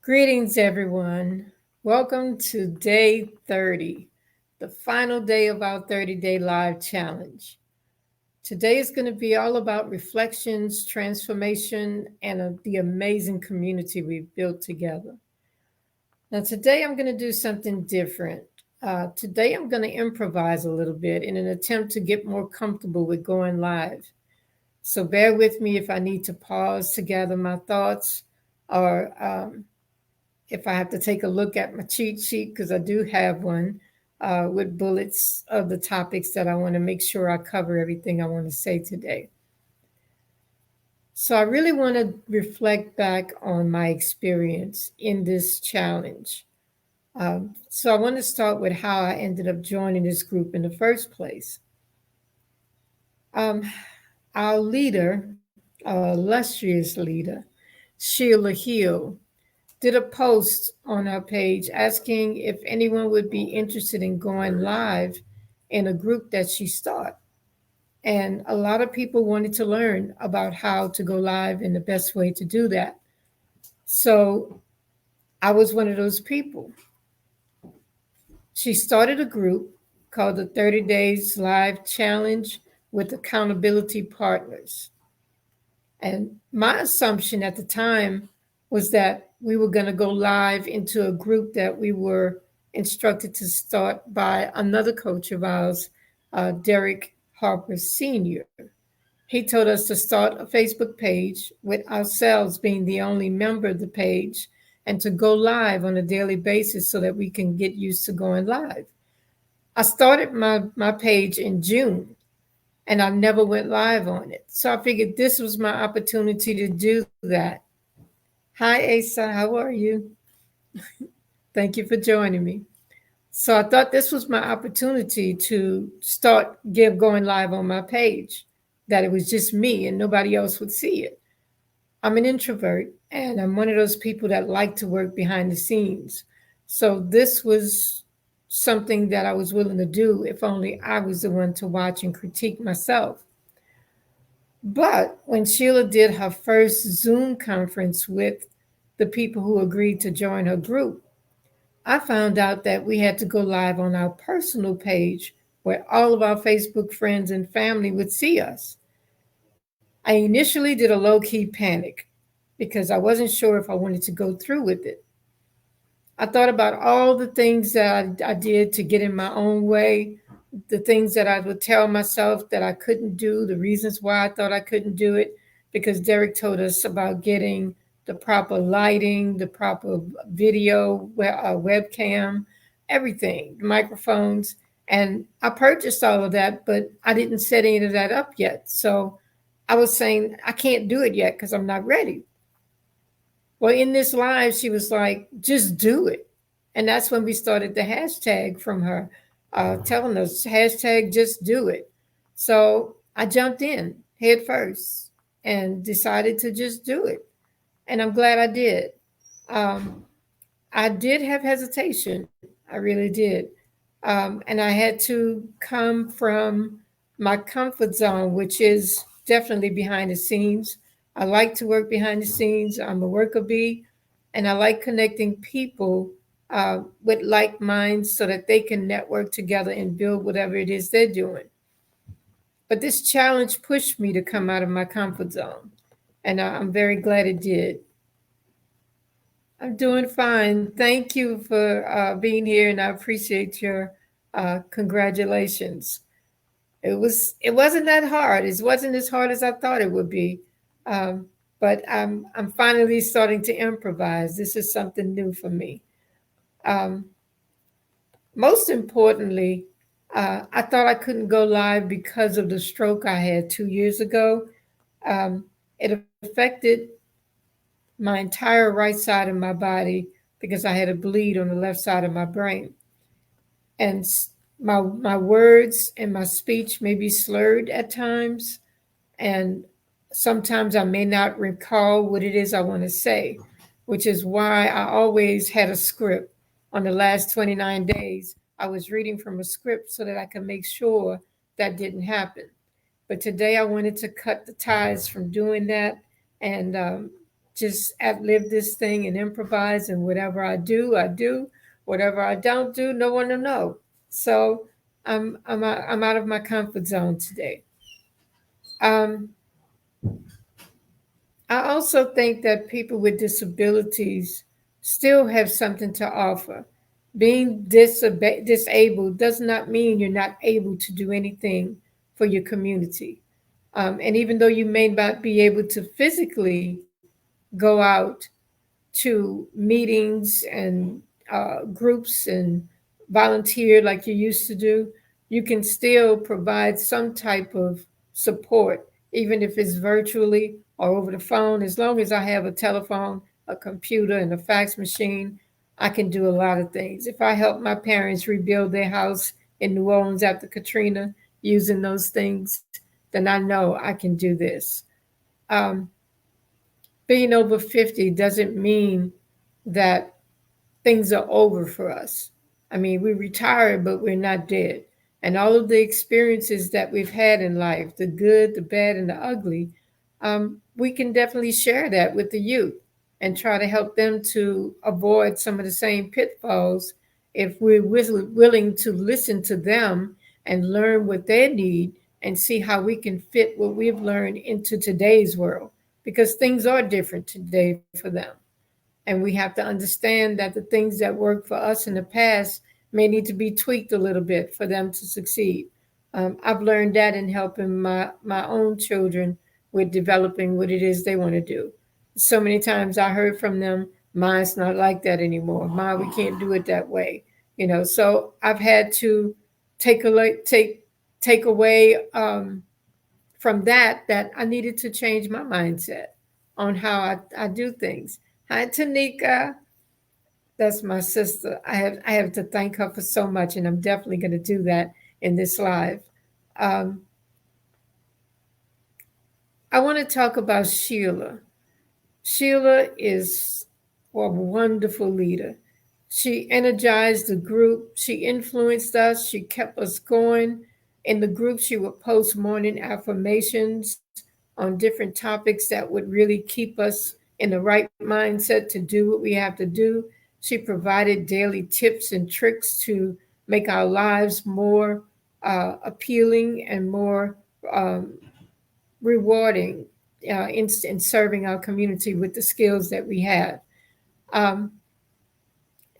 Greetings, everyone. Welcome to day 30, the final day of our 30-day live challenge. Today is going to be all about reflections, transformation, and the amazing community we've built together. Now, today I'm going to do something different. Today I'm going to improvise a little bit in an attempt to get more comfortable with going live. So bear with me if I need to pause to gather my thoughts or if I have to take a look at my cheat sheet, because I do have one with bullets of the topics that I want to make sure I cover everything I want to say today. So I really want to reflect back on my experience in this challenge. So I want to start with how I ended up joining this group in the first place. Um, our leader, our illustrious leader, Sheila Hill, did a post on her page asking if anyone would be interested in going live in a group that she started. And a lot of people wanted to learn about how to go live and the best way to do that. So I was one of those people. She started a group called the 30 Days Live Challenge with Accountability Partners. And my assumption at the time was that we were going to go live into a group that we were instructed to start by another coach of ours, Derek Harper Sr. He told us to start a Facebook page with ourselves being the only member of the page and to go live on a daily basis so that we can get used to going live. I started my page in June and I never went live on it. So I figured this was my opportunity to do that. Hi, Asa, how are you? Thank you for joining me. So I thought this was my opportunity to start going live on my page, that it was just me and nobody else would see it. I'm an introvert and I'm one of those people that like to work behind the scenes. So this was something that I was willing to do if only I was the one to watch and critique myself. But when Sheila did her first Zoom conference with the people who agreed to join her group, I found out that we had to go live on our personal page where all of our Facebook friends and family would see us. I initially did a low key panic because I wasn't sure if I wanted to go through with it. I thought about all the things that I did to get in my own way, the things that I would tell myself that I couldn't do, the reasons why I thought I couldn't do it, because Derek told us about getting the proper lighting, the proper video, webcam, everything, microphones. And I purchased all of that, but I didn't set any of that up yet. So I was saying, I can't do it yet because I'm not ready. Well, in this live, she was like, just do it. And that's when we started the hashtag from her, telling us, hashtag just do it. So I jumped in head first and decided to just do it. And I'm glad I did. Um, I did have hesitation. I really did. And I had to come from my comfort zone, which is definitely behind the scenes. I like to work behind the scenes. I'm a worker bee, and I like connecting people with like minds so that they can network together and build whatever it is they're doing. But this challenge pushed me to come out of my comfort zone, and I'm very glad it did. I'm doing fine. Thank you for being here, and I appreciate your congratulations. It wasn't that hard. It wasn't as hard as I thought it would be, um, but I'm finally starting to improvise. This is something new for me. Um, Most importantly, I thought I couldn't go live because of the stroke I had 2 years ago. It affected my entire right side of my body because I had a bleed on the left side of my brain. And my words and my speech may be slurred at times, and sometimes I may not recall what it is I want to say, which is why I always had a script. On the last 29 days, I was reading from a script so that I could make sure that didn't happen. But today I wanted to cut the ties from doing that and just ad-lib this thing and improvise, and whatever I do, I do. Whatever I don't do, no one will know. So I'm out of my comfort zone today. Um, I also think that people with disabilities still have something to offer. Being disabled does not mean you're not able to do anything for your community. And even though you may not be able to physically go out to meetings and groups and volunteer like you used to do, you can still provide some type of support, even if it's virtually or over the phone. As long as I have a telephone, a computer, and a fax machine, I can do a lot of things. If I help my parents rebuild their house in New Orleans after Katrina using those things, then I know I can do this. Um, Being over 50 doesn't mean that things are over for us. I mean, we retire, but we're not dead. And all of the experiences that we've had in life, the good, the bad, and the ugly, we can definitely share that with the youth and try to help them to avoid some of the same pitfalls if we're willing to listen to them and learn what they need and see how we can fit what we've learned into today's world, because things are different today for them. And we have to understand that the things that worked for us in the past may need to be tweaked a little bit for them to succeed. I've learned that in helping my own children with developing what it is they want to do. So many times I heard from them, mine's not like that anymore. Mine, we can't do it that way. So I've had to take away, take away from that I needed to change my mindset on how I do things. Hi, Tanika. That's my sister. I have to thank her for so much, and I'm definitely going to do that in this live. Um, I want to talk about Sheila. Sheila is a wonderful leader. She energized the group. She influenced us. She kept us going. In the group, she would post morning affirmations on different topics that would really keep us in the right mindset to do what we have to do. She provided daily tips and tricks to make our lives more appealing and more um, rewarding in serving our community with the skills that we have. Um,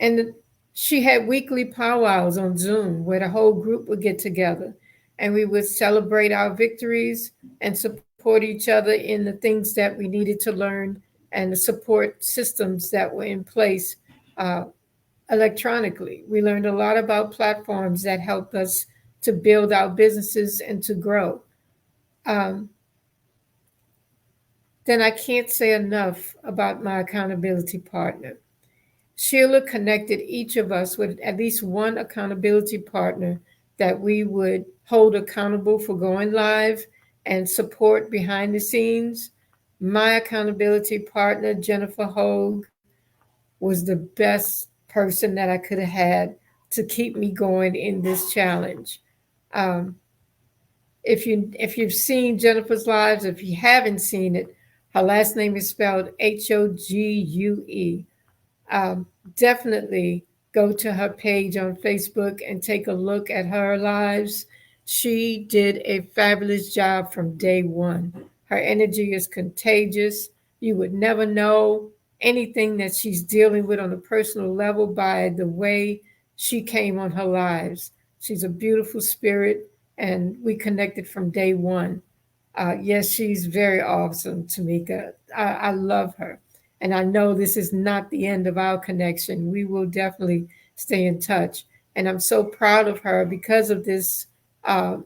and she had weekly powwows on Zoom where the whole group would get together and we would celebrate our victories and support each other in the things that we needed to learn and the support systems that were in place uh, electronically. We learned a lot about platforms that helped us to build our businesses and to grow. Um, then I can't say enough about my accountability partner. Sheila connected each of us with at least one accountability partner that we would hold accountable for going live and support behind the scenes. My accountability partner, Jennifer Hogue, was the best person that I could have had to keep me going in this challenge. Um, if you've seen Jennifer's lives, if you haven't seen it, her last name is spelled Hogue. um, Definitely go to her page on Facebook and take a look at her lives. She did a fabulous job from day one. Her energy is contagious. You would never know anything that she's dealing with on a personal level by the way she came on her lives. She's a beautiful spirit, and we connected from day one. Yes, she's very awesome, Tamika. I love her. And I know this is not the end of our connection. We will definitely stay in touch. And I'm so proud of her because of this uh,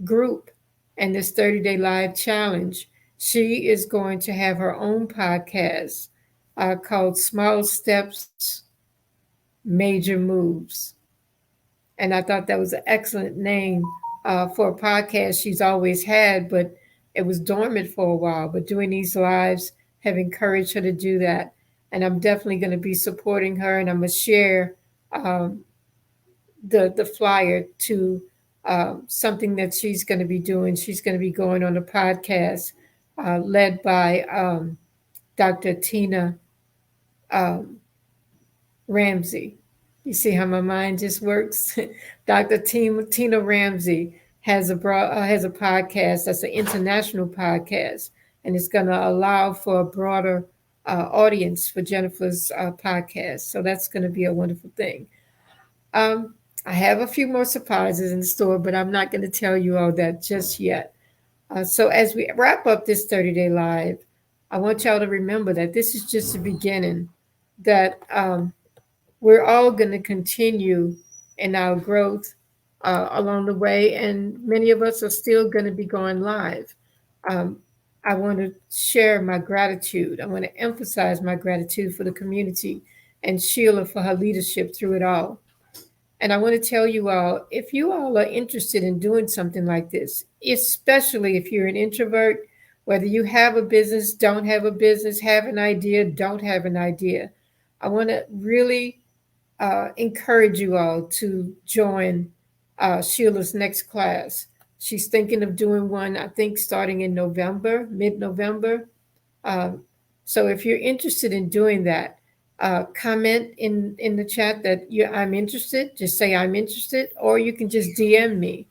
group and this 30-day live challenge. She is going to have her own podcast called Small Steps, Major Moves. And I thought that was an excellent name for a podcast she's always had, but it was dormant for a while. But doing these lives have encouraged her to do that. And I'm definitely going to be supporting her, and I'm going to share um, the flyer to something that she's going to be doing. She's going to be going on a podcast led by Dr. Tina um, Ramsey. You see how my mind just works? Dr. Tina Ramsey has a podcast that's an international podcast, and it's going to allow for a broader audience for Jennifer's podcast. So that's going to be a wonderful thing. Um, I have a few more surprises in store, but I'm not going to tell you all that just yet. So as we wrap up this 30-day live, I want y'all to remember that this is just the beginning. That we're all going to continue in our growth along the way, and many of us are still going to be going live. Um, I want to share my gratitude. I want to emphasize my gratitude for the community and Sheila for her leadership through it all. And I want to tell you all, if you all are interested in doing something like this, especially if you're an introvert, whether you have a business, don't have a business, have an idea, don't have an idea, I want to really encourage you all to join Sheila's next class. She's thinking of doing one, I think, starting in November, mid November. Um, so if you're interested in doing that, comment in the chat that I'm interested. Just say I'm interested, or you can just DM me.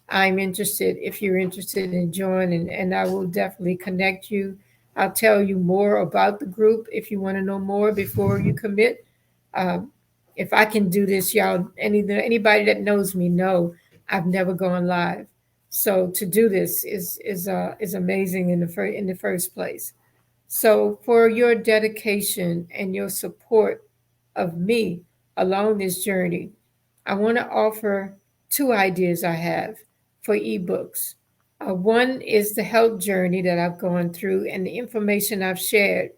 I'm interested if you're interested in joining, and I will definitely connect you. I'll tell you more about the group if you want to know more before you commit. Um, if I can do this, y'all, anybody that knows me know I've never gone live. So to do this is amazing in the first place. So, for your dedication and your support of me along this journey, I want to offer two ideas I have for ebooks. One is the health journey that I've gone through and the information I've shared.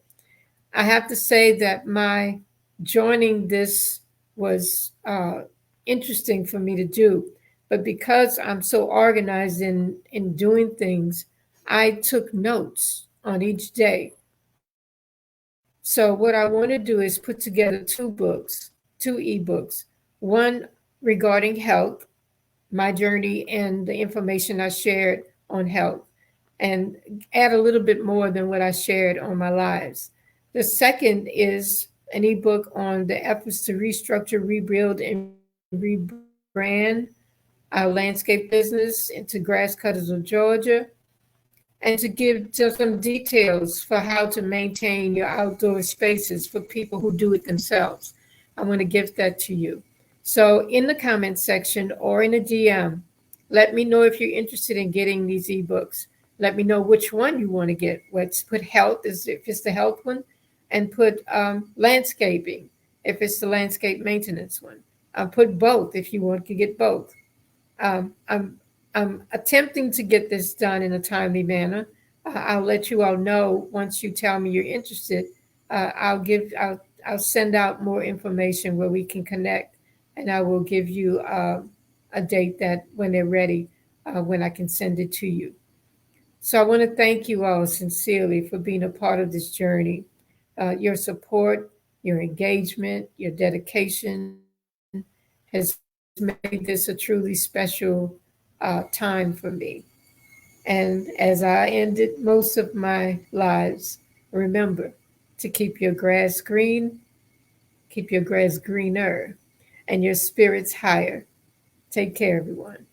I have to say that my joining this was interesting for me to do, but because I'm so organized in doing things, I took notes on each day. So what I want to do is put together two ebooks, one regarding health, my journey and the information I shared on health, and add a little bit more than what I shared on my lives. The second is an ebook on the efforts to restructure, rebuild, and rebrand our landscape business into Grass Cutters of Georgia, and to give just some details for how to maintain your outdoor spaces for people who do it themselves. I want to give that to you. So, in the comment section or in a DM, let me know if you're interested in getting these ebooks. Let me know which one you want to get. Let's put health if it's the health one, and put landscaping if it's the landscape maintenance one. Put both if you want to get both. Um, I'm I'm attempting to get this done in a timely manner. I'll let you all know once you tell me you're interested. I'll send out more information where we can connect, and I will give you a date that when they're ready, when I can send it to you. So I want to thank you all sincerely for being a part of this journey. Your support, your engagement, your dedication has made this a truly special time for me. And as I ended most of my lives, remember to keep your grass green, keep your grass greener, and your spirits higher. Take care, everyone.